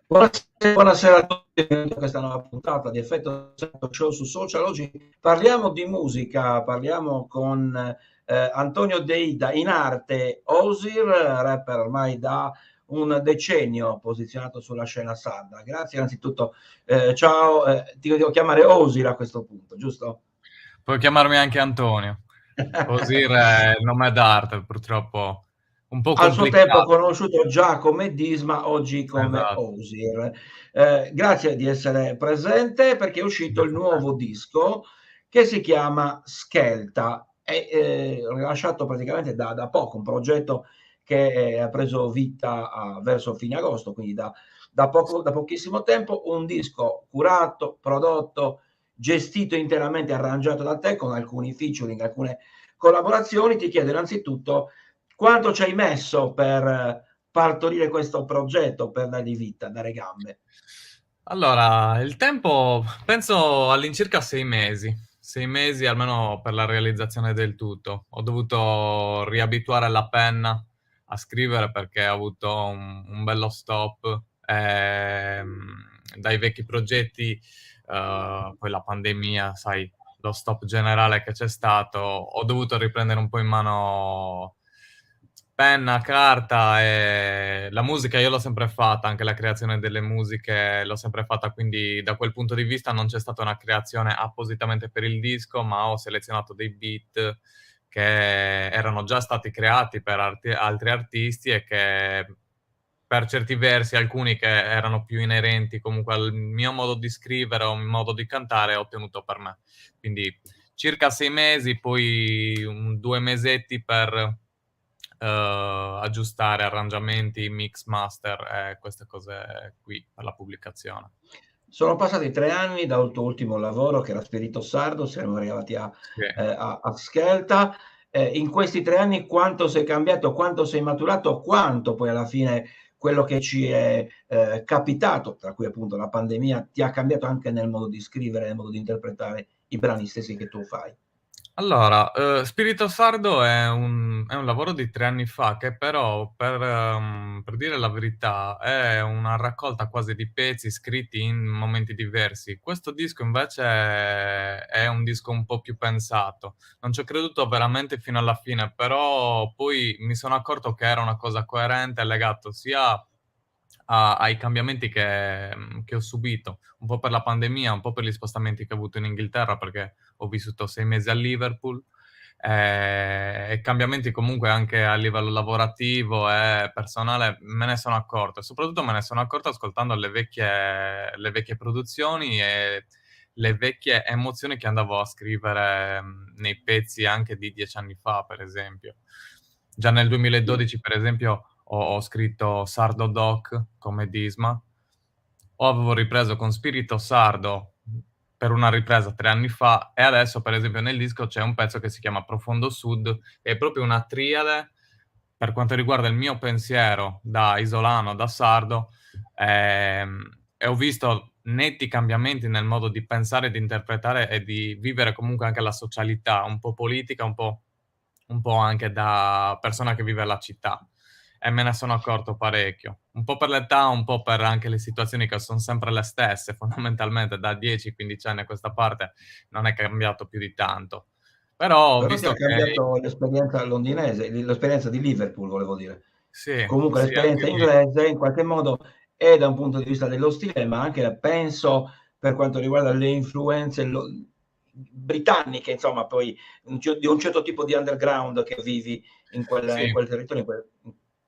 Buonasera a tutti, benvenuti a questa nuova puntata di Effetto Show su Social. Oggi parliamo di musica, parliamo con Antonio Deida, in arte Osir, rapper ormai da un decennio posizionato sulla scena sarda. Grazie innanzitutto, ciao, ti devo chiamare Osir a questo punto, giusto? Puoi chiamarmi anche Antonio. Osir è il nome d'arte, purtroppo un po' Al suo tempo complicato. conosciuto già come Disma, oggi come Esatto. Osir. Grazie di essere presente perché è uscito il Grazie a te. nuovo disco che si chiama Skelta, è rilasciato praticamente da poco, un progetto che ha preso vita verso fine agosto, quindi da pochissimo tempo, un disco curato, prodotto, gestito interamente, arrangiato da te con alcuni featuring, alcune collaborazioni. Ti chiedo innanzitutto quanto ci hai messo per partorire questo progetto, per dargli vita, dare gambe? Allora, il tempo penso all'incirca 6 mesi. 6 mesi almeno per la realizzazione del tutto. Ho dovuto riabituare la penna a scrivere perché ho avuto un bello stop dai vecchi progetti, poi la pandemia, sai, lo stop generale che c'è stato, ho dovuto riprendere un po' in mano penna, carta e la musica io l'ho sempre fatta, anche la creazione delle musiche l'ho sempre fatta, quindi da quel punto di vista non c'è stata una creazione appositamente per il disco, ma ho selezionato dei beat che erano già stati creati per altri artisti e che per certi versi, alcuni che erano più inerenti comunque al mio modo di scrivere o modo di cantare, ho tenuto per me. Quindi circa 6 mesi, poi 2 mesetti per aggiustare arrangiamenti, mix, master e queste cose qui per la pubblicazione. Sono passati 3 anni dal tuo ultimo lavoro che era Spirito Sardo, siamo arrivati Sì. a Skelta. In questi 3 anni quanto sei cambiato, quanto sei maturato, quanto poi alla fine quello che ci è capitato, tra cui appunto la pandemia, ti ha cambiato anche nel modo di scrivere, nel modo di interpretare i brani stessi che tu fai? Allora, Spirito Sardo è un lavoro di 3 anni fa che però, per dire la verità, è una raccolta quasi di pezzi scritti in momenti diversi. Questo disco invece è un disco un po' più pensato. Non ci ho creduto veramente fino alla fine, però poi mi sono accorto che era una cosa coerente, legato sia ai cambiamenti che ho subito, un po' per la pandemia, un po' per gli spostamenti che ho avuto in Inghilterra, perché ho vissuto 6 mesi a Liverpool, e cambiamenti comunque anche a livello lavorativo e personale me ne sono accorto, e soprattutto me ne sono accorto ascoltando le vecchie produzioni e le vecchie emozioni che andavo a scrivere, nei pezzi anche di 10 anni fa, per esempio. Già nel Sì. 2012, per esempio, ho scritto Sardo Doc come Disma, o avevo ripreso con Spirito Sardo per una ripresa 3 anni fa, e adesso, per esempio, nel disco c'è un pezzo che si chiama Profondo Sud, è proprio una triade per quanto riguarda il mio pensiero da isolano, da sardo, e ho visto netti cambiamenti nel modo di pensare, di interpretare e di vivere comunque anche la socialità, un po' politica, un po' anche da persona che vive alla città. E me ne sono accorto parecchio. Un po' per l'età, un po' per anche le situazioni che son sempre le stesse, fondamentalmente da 10-15 anni a questa parte non è cambiato più di tanto. Però ho Però ti visto ha che cambiato l'esperienza londinese, l'esperienza di Liverpool volevo dire. sì, Comunque sì, anche l'esperienza lì. inglese in qualche modo è da un punto di vista dello stile, ma anche penso per quanto riguarda le influenze britanniche, insomma, poi di un certo tipo di underground che vivi Sì. in quel territorio,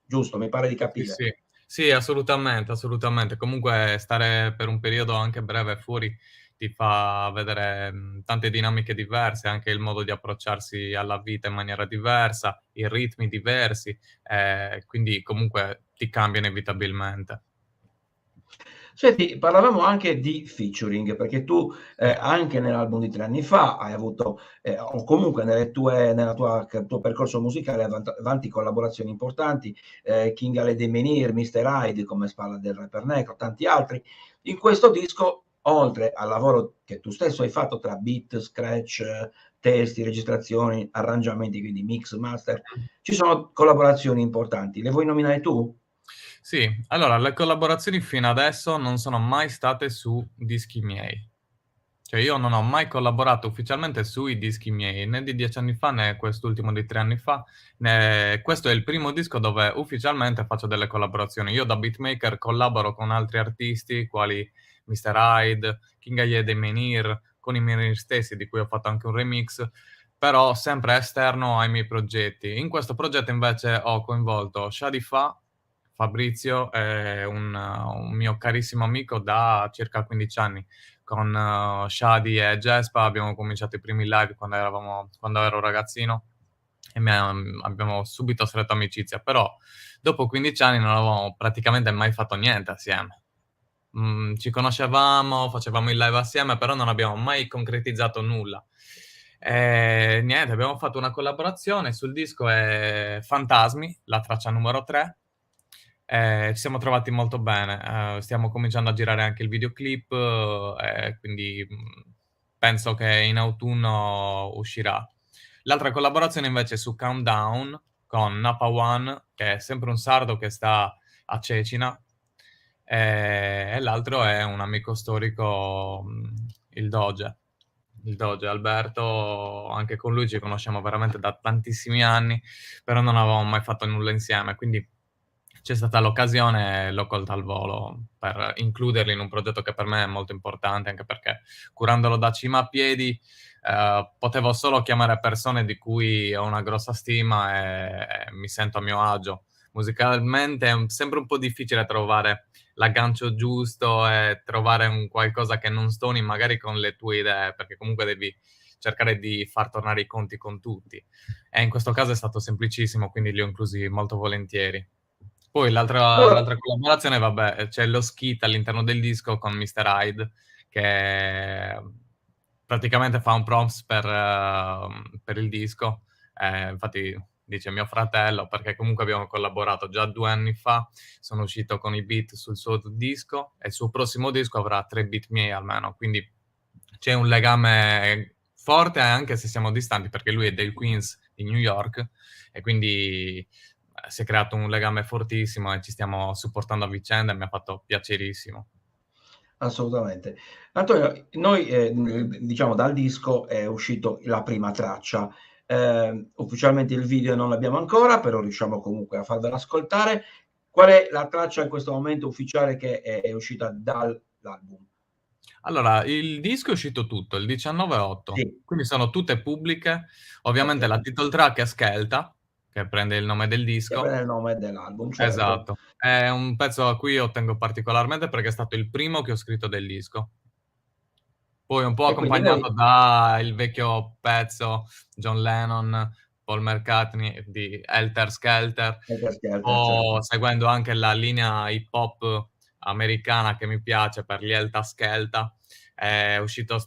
giusto, mi pare di Sì, capire. sì. Sì, assolutamente, assolutamente. Comunque stare per un periodo anche breve fuori ti fa vedere, tante dinamiche diverse, anche il modo di approcciarsi alla vita in maniera diversa, i ritmi diversi, quindi comunque ti cambia inevitabilmente. Senti, parlavamo anche di featuring, perché tu, Sì, anche nell'album di 3 anni fa hai avuto, o comunque nella tuo percorso musicale avanti collaborazioni importanti, King Ale de Menhir, Mr. Hyde, come spalla del rapper Necro, tanti altri. In questo disco, oltre al lavoro che tu stesso hai fatto tra beat, scratch, testi, registrazioni, arrangiamenti, quindi mix, master, ci sono collaborazioni importanti. Le vuoi nominare tu? Sì, allora le collaborazioni fino adesso non sono mai state su dischi miei. Cioè io non ho mai collaborato ufficialmente sui dischi miei, né di 10 anni fa né quest'ultimo di 3 anni fa. Questo è il primo disco dove ufficialmente faccio delle collaborazioni. Io da beatmaker collaboro con altri artisti quali Mr. Hyde, King Aye dei Menhir, con i Menhir stessi di cui ho fatto anche un remix, però sempre esterno ai miei progetti. In questo progetto invece ho coinvolto Shadifa, Fabrizio è un mio carissimo amico da circa 15 anni. Con Shadi e Gespa abbiamo cominciato i primi live quando ero ragazzino e abbiamo subito stretto amicizia, però dopo 15 anni non avevamo praticamente mai fatto niente assieme. Ci conoscevamo, facevamo il live assieme, però non abbiamo mai concretizzato nulla. E niente, abbiamo fatto una collaborazione sul disco è Fantasmi, la traccia numero 3. Ci siamo trovati molto bene, stiamo cominciando a girare anche il videoclip, quindi penso che in autunno uscirà. L'altra collaborazione invece è su Countdown con Napa One, che è sempre un sardo che sta a Cecina, e l'altro è un amico storico, il Doge Alberto, anche con lui ci conosciamo veramente da tantissimi anni, però non avevamo mai fatto nulla insieme, quindi c'è stata l'occasione e l'ho colta al volo per includerli in un progetto che per me è molto importante, anche perché curandolo da cima a piedi potevo solo chiamare persone di cui ho una grossa stima e mi sento a mio agio. Musicalmente è sempre un po' difficile trovare l'aggancio giusto e trovare un qualcosa che non stoni magari con le tue idee, perché comunque devi cercare di far tornare i conti con tutti. E in questo caso è stato semplicissimo, quindi li ho inclusi molto volentieri. Poi l'altra collaborazione, vabbè, c'è lo skit all'interno del disco con Mr. Hyde, che praticamente fa un prompts per il disco. Infatti dice mio fratello, perché comunque abbiamo collaborato già 2 anni fa, sono uscito con i beat sul suo disco e il suo prossimo disco avrà 3 beat miei almeno, quindi c'è un legame forte anche se siamo distanti, perché lui è del Queens di New York e quindi si è creato un legame fortissimo e ci stiamo supportando a vicenda e mi ha fatto piacerissimo. Assolutamente. Antonio, noi diciamo dal disco è uscito la prima traccia, ufficialmente il video non l'abbiamo ancora, però riusciamo comunque a farvela ascoltare. Qual è la traccia in questo momento ufficiale che è uscita dall'album? Allora, il disco è uscito tutto, il 19/8, Sì. quindi sono tutte pubbliche. Ovviamente Okay. la title track è Skelta, che prende il nome del Che disco. prende il nome dell'album, certo. Esatto. È un pezzo a cui io tengo particolarmente perché è stato il primo che ho scritto del disco. Poi un po' E quindi accompagnato noi dal vecchio pezzo John Lennon, Paul McCartney di Helter Skelter, Helter un Skelter, po' certo. seguendo anche la linea hip hop americana che mi piace per gli Helta Skelta. È uscito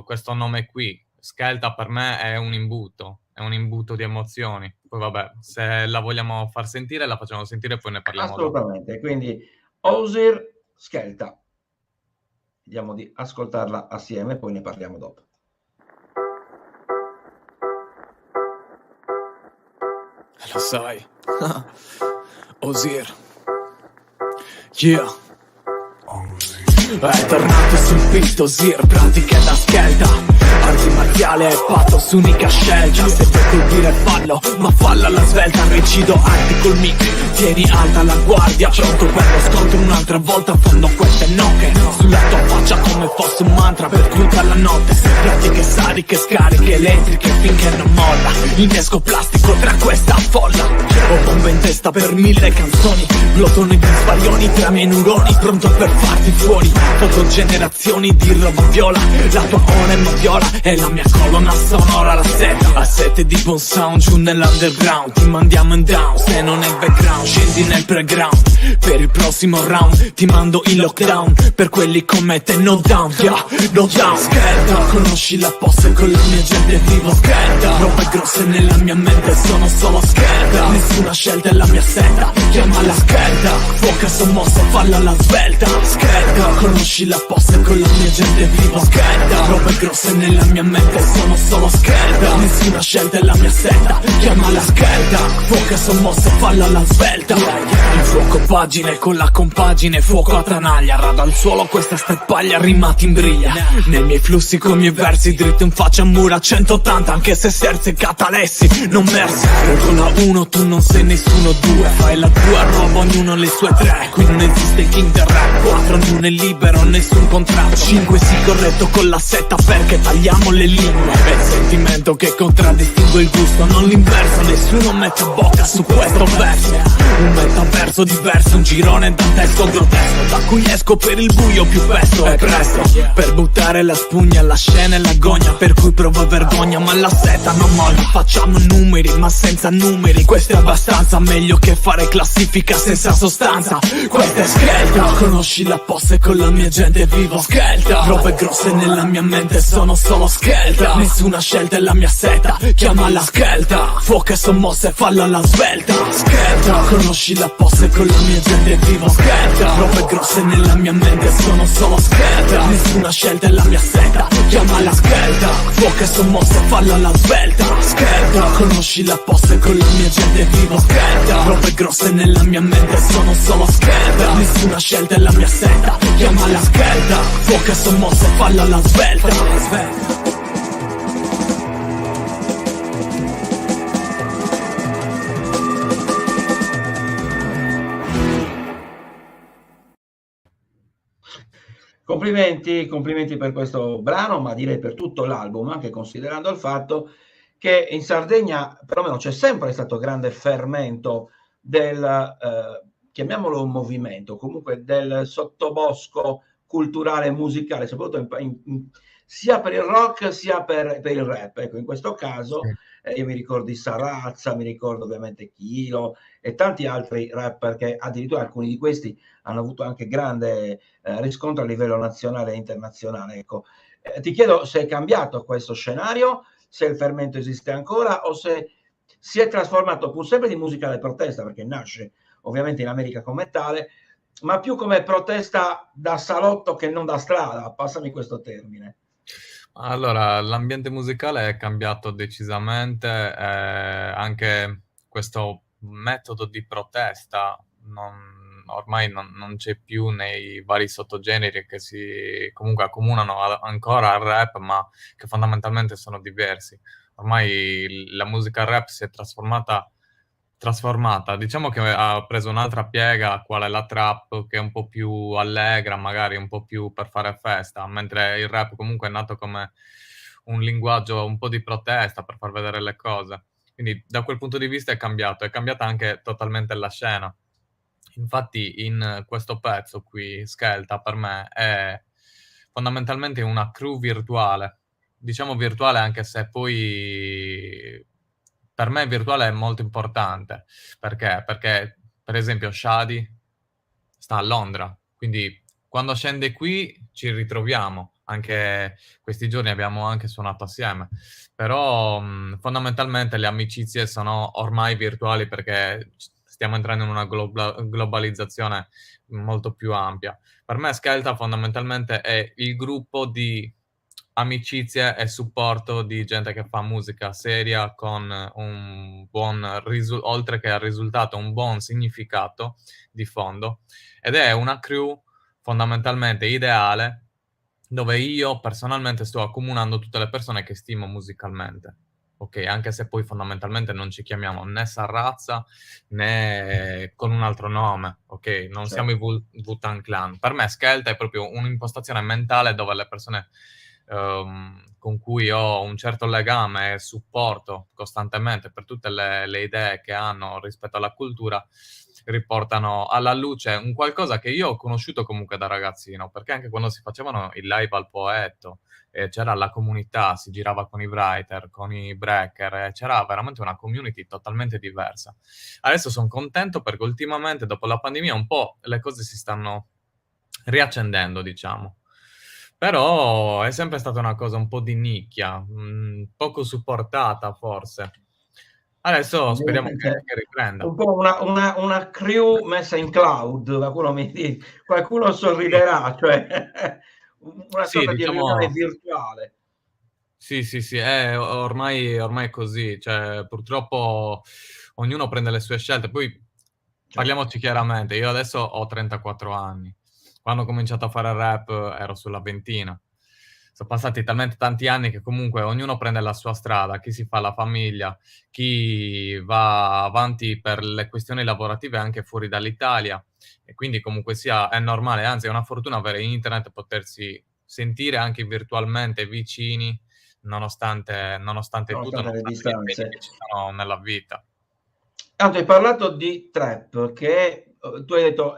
questo nome qui. Skelta per me è un imbuto di emozioni. Poi vabbè, se la vogliamo far sentire, la facciamo sentire e poi ne parliamo dopo. Assolutamente. Quindi Ozir Skelta. Vediamo di ascoltarla assieme, poi ne parliamo dopo. Lo sai. Ozir. Yeah. È tornato sul beat Ozir, pratiche da Skelta. Arti marziale e pathos, unica scelta. Se vuoi colpire fallo, ma falla alla svelta. Recido arti col mic, tieni alta la guardia. Pronto per lo scontro un'altra volta. Fondo queste noche sulla tua faccia come fosse un mantra per tutta la notte. Pratiche sadiche, scariche elettriche finché non molla. Innesco plastico tra questa folla. Ho bombe in testa per 1000 canzoni. Glotone di svarioni tra i miei neuroni. Pronto per farti fuori. Fotogenerazioni di roba viola. La tua ora è ma viola. E la mia colonna sonora la seta. A sete di buon sound giù nell'underground. Ti mandiamo in down, se non è il background scendi nel playground. Per il prossimo round ti mando in lockdown. Per quelli come te no down, yeah, no down. Skelta, conosci la posta con la mia gente vivo Skelta. Robe grosse nella mia mente sono solo Skelta. Nessuna scelta è la mia seta, chiamala Skelta. Fuoco Fuoca sommossa, falla alla svelta. Skelta, conosci la posta con la mia gente viva. Skelta, robe grosse nella mia mente, sono solo skelta. Nessuna scelta è la mia setta, chiamala skelta. Fuoca sommossa, falla alla svelta. Il fuoco pagine con la compagine, fuoco a tanaglia. Rada al suolo questa steppaglia, rimati in briglia. Nei miei flussi con i miei versi, dritto in faccia a mura 180. Anche se serzi e catalessi, non versi. Regola 1, tu non sei nessuno 2. Fai la tua roba, ognuno le sue 3. Qui non esiste il king del rap. 4, ognuno è libero, nessun contratto. 5 sì, corretto con la setta perché tagliamo le lingue. È il sentimento che contraddistingue il gusto, non l'inverso. Nessuno mette bocca su questo verso. Un metaverso diverso, un girone da testo grottesco, da cui esco per il buio più presto. È presto per buttare la spugna, la scena e l'agonia, per cui provo vergogna ma la seta non molla. Facciamo numeri ma senza numeri, questo è abbastanza. Meglio che fare classifica senza sostanza. Questa è skelta, conosci la posta e con la mia gente vivo. Skelta, robe grosse nella mia mente, sono solo skelta. Nessuna scelta è la mia seta, chiamala skelta. Fuoca sommossa e falla alla svelta. Skelta, conosci la posta e con la mia gente vivo. Skelta, robe grosse nella mia mente, sono solo skelta. Nessuna scelta è la mia seta, chiamala skelta. Fuoca sommossa e falla alla svelta. Skelta, conosci la posta e con la mia gente vivo. Skelta, robe grosse nella mia mente, sono solo skelta. Nessuna scelta è la mia seta, chiamala skelta. Fuoca sommossa e falla alla svelta. Complimenti per questo brano, ma direi per tutto l'album, anche considerando il fatto che in Sardegna perlomeno c'è sempre stato grande fermento del, chiamiamolo un movimento, comunque del sottobosco culturale e musicale, soprattutto sia per il rock sia per il rap. Ecco, in questo caso io mi ricordo di Sarazza, mi ricordo ovviamente Chilo e tanti altri rapper che addirittura alcuni di questi hanno avuto anche grande riscontro a livello nazionale e internazionale. Ecco, ti chiedo se è cambiato questo scenario, se il fermento esiste ancora o se si è trasformato pur sempre di musica di protesta, perché nasce ovviamente in America come tale, ma più come protesta da salotto che non da strada, passami questo termine. Allora, l'ambiente musicale è cambiato decisamente, anche questo metodo di protesta ormai non c'è più nei vari sottogeneri che si comunque accomunano ancora al rap, ma che fondamentalmente sono diversi. Ormai la musica rap si è trasformata, diciamo che ha preso un'altra piega, quale la trap, che è un po' più allegra, magari un po' più per fare festa, mentre il rap comunque è nato come un linguaggio un po' di protesta, per far vedere le cose. Quindi da quel punto di vista è cambiata anche totalmente la scena. Infatti in questo pezzo qui, Skelta, per me è fondamentalmente una crew virtuale. Diciamo virtuale anche se poi per me virtuale è molto importante. Perché? Perché per esempio Shadi sta a Londra, quindi quando scende qui ci ritroviamo. Anche questi giorni abbiamo anche suonato assieme. Però fondamentalmente le amicizie sono ormai virtuali perché stiamo entrando in una globalizzazione molto più ampia. Per me Skelta fondamentalmente è il gruppo di amicizie e supporto di gente che fa musica seria con un buon oltre che al risultato, un buon significato di fondo, ed è una crew fondamentalmente ideale dove io personalmente sto accomunando tutte le persone che stimo musicalmente. Ok, anche se poi fondamentalmente non ci chiamiamo né Sarrazza né con un altro nome, ok? Non siamo i Wu-Tang Clan. Per me Skelta è proprio un'impostazione mentale dove le persone con cui ho un certo legame e supporto costantemente per tutte le idee che hanno rispetto alla cultura, riportano alla luce un qualcosa che io ho conosciuto comunque da ragazzino, perché anche quando si facevano i live al Poetto, c'era la comunità, si girava con i writer, con i breaker, c'era veramente una community totalmente diversa. Adesso sono contento perché ultimamente, dopo la pandemia, un po' le cose si stanno riaccendendo, diciamo. Però è sempre stata una cosa un po' di nicchia, poco supportata forse. Adesso speriamo Ovviamente che riprenda. un po' una crew messa in cloud, qualcuno Sì, sorriderà, cioè una sì, sorta di riunione diciamo virtuale. sì, sì, sì, ormai è così, cioè purtroppo ognuno prende le sue scelte. Poi Certo. parliamoci chiaramente, io adesso ho 34 anni. Quando ho cominciato a fare rap ero sulla ventina. Sono passati talmente tanti anni che comunque ognuno prende la sua strada, chi si fa la famiglia, chi va avanti per le questioni lavorative anche fuori dall'Italia e quindi comunque sia è normale, anzi è una fortuna avere internet e potersi sentire anche virtualmente vicini nonostante tutto, Nonostante le nonostante gli impegni distanze. che ci sono nella vita. Tanto hai parlato di trap che, tu hai detto,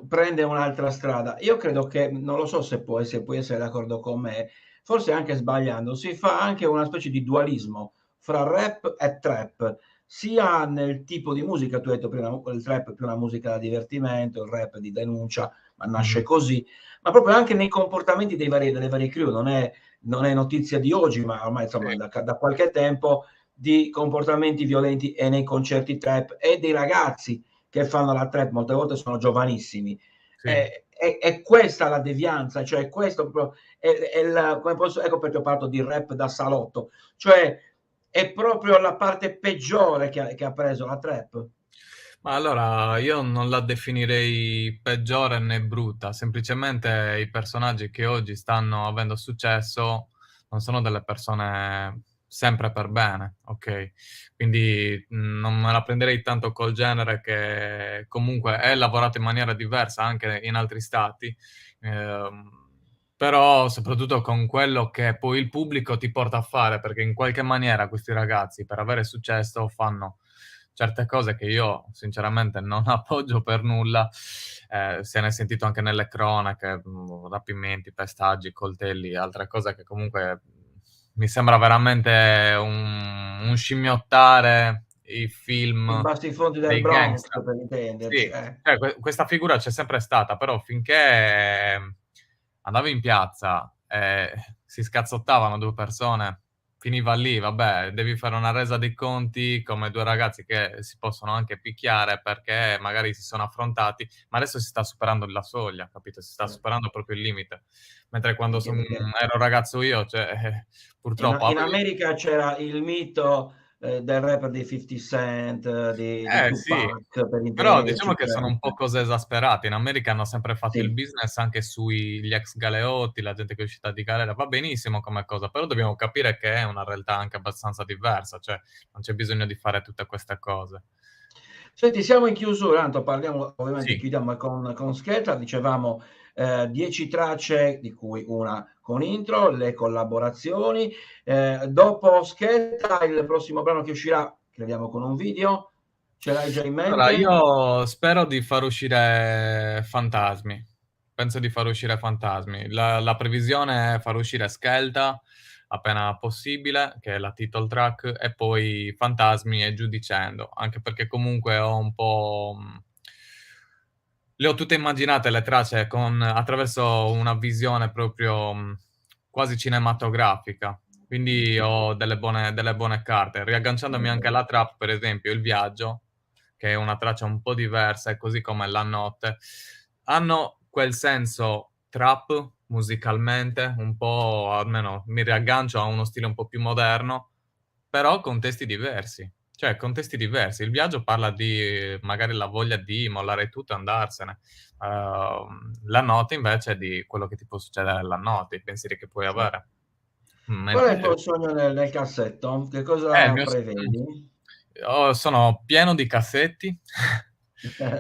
prende un'altra strada. Io credo che non lo so se puoi essere d'accordo con me, forse anche sbagliando, si fa anche una specie di dualismo fra rap e trap, sia nel tipo di musica, tu hai detto prima, il trap è più una musica da divertimento, il rap di denuncia, ma nasce Mh-mh. così, ma proprio anche nei comportamenti delle varie crew. Non è notizia di oggi, ma ormai Sì, insomma da qualche tempo, di comportamenti violenti e nei concerti trap e dei ragazzi che fanno la trap, molte volte sono giovanissimi. sì. È questa la devianza, cioè è questo proprio, è la, come posso, ecco perché ho parlato di rap da salotto, cioè è proprio la parte peggiore che ha preso la trap. Ma allora io non la definirei peggiore né brutta, semplicemente i personaggi che oggi stanno avendo successo non sono delle persone sempre per bene, ok? Quindi non me la prenderei tanto col genere che comunque è lavorato in maniera diversa anche in altri stati, ehm, però soprattutto con quello che poi il pubblico ti porta a fare, perché in qualche maniera questi ragazzi per avere successo fanno certe cose che io sinceramente non appoggio per nulla, se ne è sentito anche nelle cronache, rapimenti, pestaggi, coltelli, altre cose che comunque mi sembra veramente un scimmiottare i I film bassifondi del dei Bronx, gangster. per intenderci. Sì, cioè questa figura c'è sempre stata, però finché andavi in piazza e si scazzottavano due persone, finiva lì, vabbè, devi fare una resa dei conti come due ragazzi che si possono anche picchiare perché magari si sono affrontati, ma adesso si sta superando la soglia, capito? Si sta superando proprio il limite. Mentre quando Anche perché ero ragazzo io, cioè, purtroppo in avevi... America c'era il mito, del rapper di 50 Cent, di Sì, Tupac, per però diciamo intenderci, che cioè sono un po' cose esasperate. In America hanno sempre fatto il sì. business anche sugli ex galeotti, la gente che è uscita di galera. Va benissimo come cosa, però dobbiamo capire che è una realtà anche abbastanza diversa, cioè non c'è bisogno di fare tutte queste cose. Senti, siamo in chiusura, tanto parliamo, ovviamente Sì. chiudiamo con Skeletor, dicevamo, 10 tracce, di cui una con intro, le collaborazioni. Dopo Skeletor, il prossimo brano che uscirà, crediamo con un video, ce l'hai già in Allora, mente? io spero di far uscire Fantasmi. Penso di far uscire Fantasmi. La previsione è far uscire Skelta appena possibile, che è la title track, e poi Fantasmi e giù dicendo. Anche perché comunque ho un po'. Le ho tutte immaginate le tracce attraverso una visione proprio quasi cinematografica. Quindi ho delle buone carte. Riagganciandomi anche alla trap, per esempio, Il Viaggio, che è una traccia un po' diversa, e così come La Notte, hanno quel senso trap musicalmente, un po', almeno mi riaggancio a uno stile un po' più moderno, però con testi diversi. Cioè, contesti diversi. Il viaggio parla di magari la voglia di mollare tutto e andarsene. La notte invece è di quello che ti può succedere la notte, i pensieri che puoi Sì. avere. Qual è il Mentre tuo sogno nel cassetto? Che il cosa mio prevedi? sono pieno di cassetti,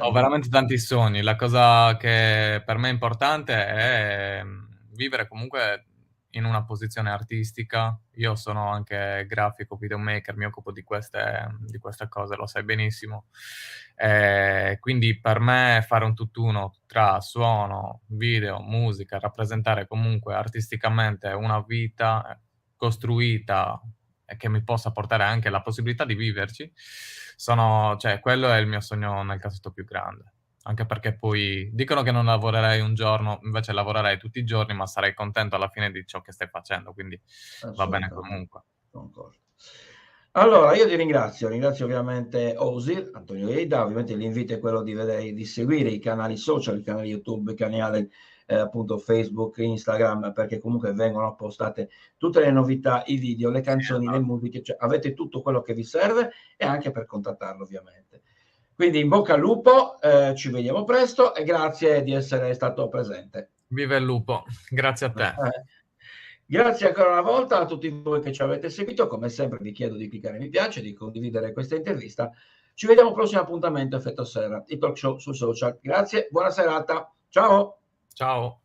ho veramente tanti sogni. La cosa che per me è importante è vivere comunque in una posizione artistica. Io sono anche grafico, videomaker, mi occupo di queste cose, lo sai benissimo. Quindi per me fare un tutt'uno tra suono, video, musica, rappresentare comunque artisticamente una vita costruita e che mi possa portare anche la possibilità di viverci, cioè, quello è il mio sogno nel cassetto più grande. Anche perché poi dicono che non lavorerei un giorno, invece lavorerei tutti i giorni, ma sarei contento alla fine di ciò che stai facendo, quindi va bene Assolutamente, comunque. concordo. Allora, io ti ringrazio ovviamente Osi, Antonio Eida, ovviamente l'invito è quello di seguire i canali social, il canale YouTube, il canale appunto Facebook, Instagram, perché comunque vengono postate tutte le novità, i video, le canzoni, le musiche, cioè avete tutto quello che vi serve e anche per contattarlo ovviamente. Quindi in bocca al lupo, ci vediamo presto e grazie di essere stato presente. Viva il lupo, grazie a te. Grazie ancora una volta a tutti voi che ci avete seguito. Come sempre vi chiedo di cliccare mi piace, di condividere questa intervista. Ci vediamo al prossimo appuntamento Effetto Serra, il talk show sul social. Grazie, buona serata. Ciao. Ciao.